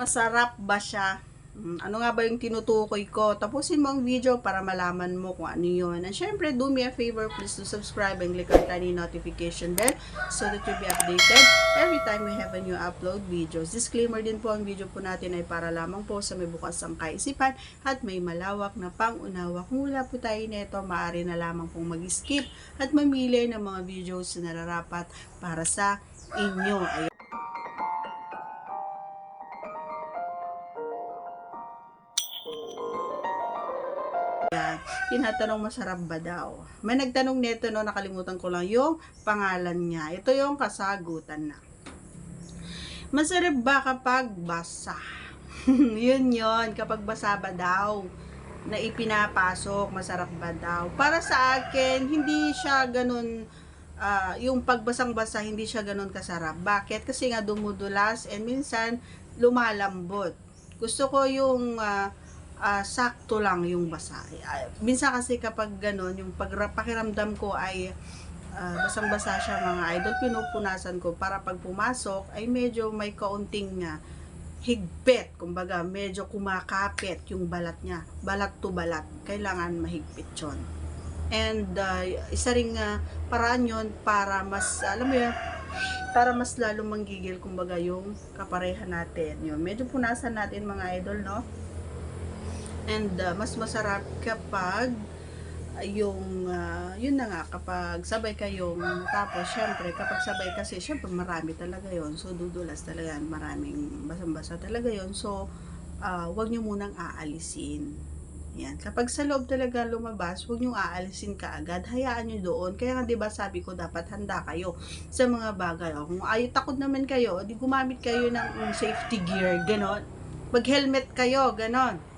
Masarap ba siya? Ano nga ba yung tinutukoy ko? Tapusin mo ang video para malaman mo kung ano yun. And syempre, do me a favor, please to subscribe and click our tiny notification bell so that you'll be updated every time we have a new upload videos. Disclaimer din po, ang video po natin ay para lamang po sa may bukas ang kaisipan at may malawak na pangunawa. Kung wala po tayo nito, maaari na lamang pong mag-skip at mamili ng mga videos na nararapat para sa inyo. Ayun. Tinatanong masarap ba daw? May nagtanong nito, no, nakalimutan ko lang yung pangalan niya. Ito yung kasagutan na. Masarap ba kapag basa? Yun, kapag basa ba daw na ipinapasok, masarap ba daw? Para sa akin, hindi siya ganun, yung pagbasang-basa, hindi siya ganun kasarap. Bakit? Kasi nga dumudulas and minsan lumalambot. Gusto ko yung sakto lang yung basa. Minsan kasi kapag gano'n, yung pakiramdam ko ay basang-basa siya mga idol, pinupunasan ko para pag pumasok ay medyo may kaunting higpit. Kumbaga, medyo kumakapit yung balat niya. Balat to balat. Kailangan mahigpit yun. And isa ring paraan yun para mas, alam mo yun, para mas lalo manggigil, kumbaga, yung kapareha natin. Yun, medyo punasan natin mga idol, no? And mas masarap kapag yung yun na nga, kapag sabay kayong tapos syempre kapag sabay kasi syempre marami talaga yon, so dudulas talaga yan, maraming basang-basa talaga yon, so wag nyo munang aalisin yan. Kapag sa loob talaga lumabas, wag nyo aalisin kaagad, hayaan nyo doon. Kaya nga diba sabi ko dapat handa kayo sa mga bagay. Kung ay takot naman kayo, di gumamit kayo ng safety gear, ganon, mag helmet kayo, ganon.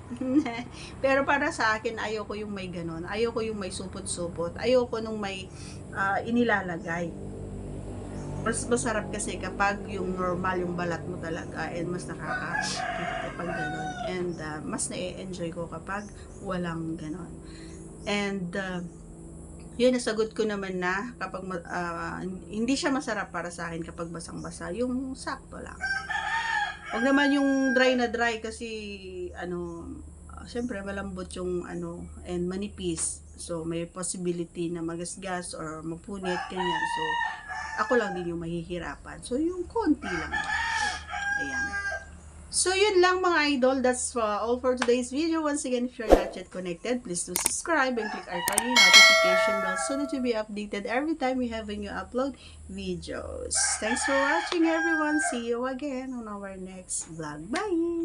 Pero para sa akin, ayoko yung may ganon. Ayoko yung may supot-supot. Ayoko nung may inilalagay. Mas masarap kasi kapag yung normal yung balat mo talaga, and mas nakaka pag ganon. And mas na-enjoy ko kapag walang ganon. And yun, nasagot ko naman na kapag hindi siya masarap para sa akin kapag basang-basa, yung sakto lang. Huwag naman yung dry na dry kasi syempre malambot yung and manipis. So may possibility na magasgas or mapunit ganyan. So ako lang din yung mahihirapan. So yung konti lang. Ayan. So yun lang mga idol, that's all for today's video. Once again, if you're not yet connected, please do subscribe and click our tiny notification bell so that you'll be updated every time we have a new upload videos. Thanks for watching everyone. See you again on our next vlog. Bye!